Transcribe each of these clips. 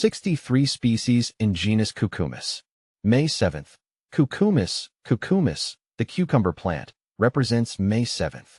63 species in genus Cucumis. May 7th. Cucumis, the cucumber plant, represents May 7th.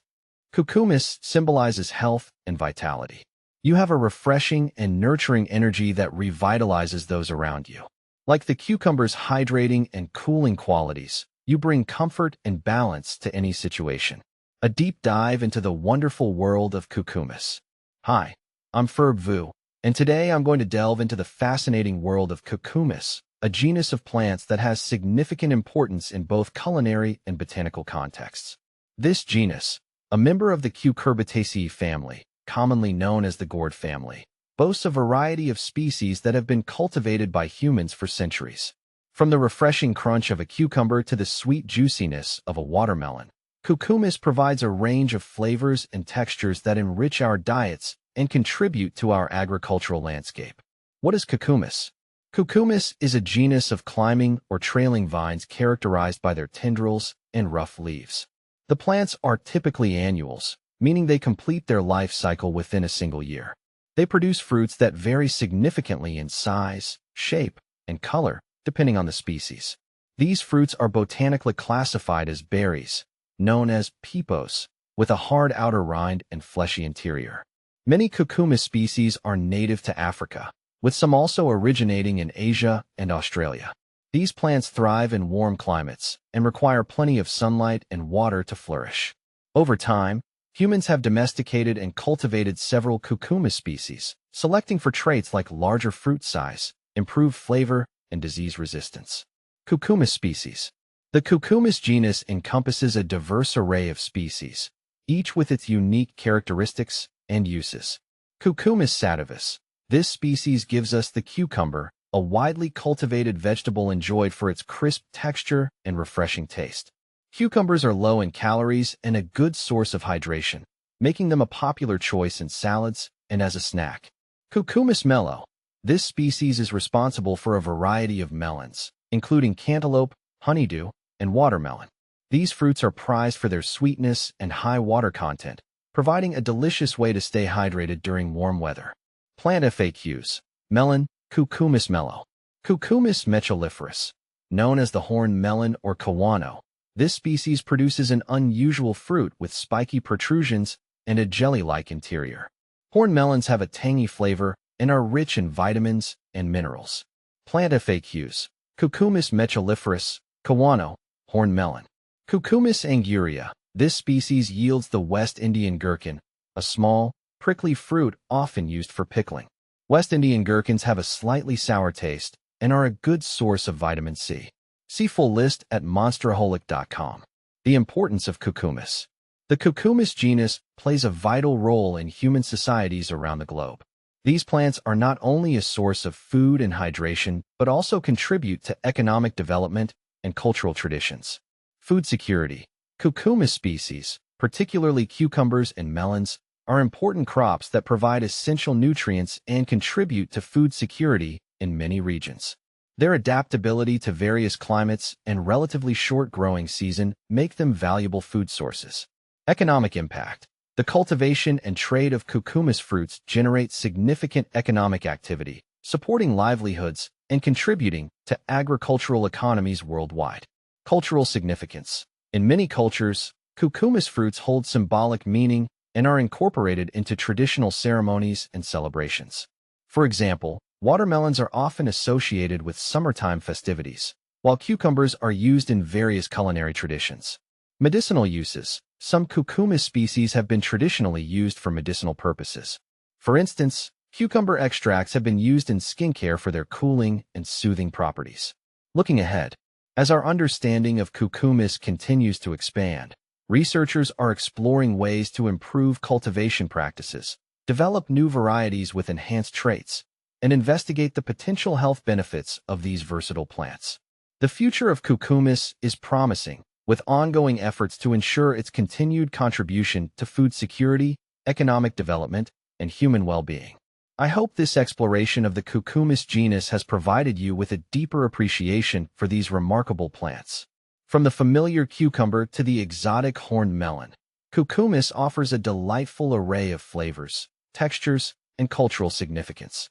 Cucumis symbolizes health and vitality. You have a refreshing and nurturing energy that revitalizes those around you. Like the cucumber's hydrating and cooling qualities, you bring comfort and balance to any situation. A deep dive into the wonderful world of Cucumis. Hi, I'm Ferb Vu, and today I'm going to delve into the fascinating world of Cucumis, a genus of plants that has significant importance in both culinary and botanical contexts. This genus, a member of the Cucurbitaceae family, commonly known as the gourd family, boasts a variety of species that have been cultivated by humans for centuries. From the refreshing crunch of a cucumber to the sweet juiciness of a watermelon, Cucumis provides a range of flavors and textures that enrich our diets and contribute to our agricultural landscape. What is Cucumis? Cucumis is a genus of climbing or trailing vines characterized by their tendrils and rough leaves. The plants are typically annuals, meaning they complete their life cycle within a single year. They produce fruits that vary significantly in size, shape, and color, depending on the species. These fruits are botanically classified as berries, known as pipos, with a hard outer rind and fleshy interior. Many Cucumis species are native to Africa, with some also originating in Asia and Australia. These plants thrive in warm climates and require plenty of sunlight and water to flourish. Over time, humans have domesticated and cultivated several Cucumis species, selecting for traits like larger fruit size, improved flavor, and disease resistance. Cucumis species. The Cucumis genus encompasses a diverse array of species, each with its unique characteristics and uses. Cucumis sativus. This species gives us the cucumber, a widely cultivated vegetable enjoyed for its crisp texture and refreshing taste. Cucumbers are low in calories and a good source of hydration, making them a popular choice in salads and as a snack. Cucumis mellow. This species is responsible for a variety of melons, including cantaloupe, honeydew, and watermelon. These fruits are prized for their sweetness and high water content, providing a delicious way to stay hydrated during warm weather. Plant FAQs. Melon, Cucumis mellow. Cucumis melliferus. Known as the horned melon or guano, this species produces an unusual fruit with spiky protrusions and a jelly-like interior. Horned melons have a tangy flavor and are rich in vitamins and minerals. Plant FAQs. Cucumis melliferus, guano, horned melon. Cucumis anguria. This species yields the West Indian gherkin, a small, prickly fruit often used for pickling. West Indian gherkins have a slightly sour taste and are a good source of vitamin C. See full list at monsteraholic.com. The importance of Cucumis. The Cucumis genus plays a vital role in human societies around the globe. These plants are not only a source of food and hydration, but also contribute to economic development and cultural traditions. Food security. Cucumis species, particularly cucumbers and melons, are important crops that provide essential nutrients and contribute to food security in many regions. Their adaptability to various climates and relatively short growing season make them valuable food sources. Economic impact. The cultivation and trade of Cucumis fruits generates significant economic activity, supporting livelihoods and contributing to agricultural economies worldwide. Cultural significance. In many cultures, Cucumis fruits hold symbolic meaning and are incorporated into traditional ceremonies and celebrations. For example, watermelons are often associated with summertime festivities, while cucumbers are used in various culinary traditions. Medicinal uses. Some Cucumis species have been traditionally used for medicinal purposes. For instance, cucumber extracts have been used in skincare for their cooling and soothing properties. Looking ahead, as our understanding of Cucumis continues to expand, researchers are exploring ways to improve cultivation practices, develop new varieties with enhanced traits, and investigate the potential health benefits of these versatile plants. The future of Cucumis is promising, with ongoing efforts to ensure its continued contribution to food security, economic development, and human well-being. I hope this exploration of the Cucumis genus has provided you with a deeper appreciation for these remarkable plants. From the familiar cucumber to the exotic horned melon, Cucumis offers a delightful array of flavors, textures, and cultural significance.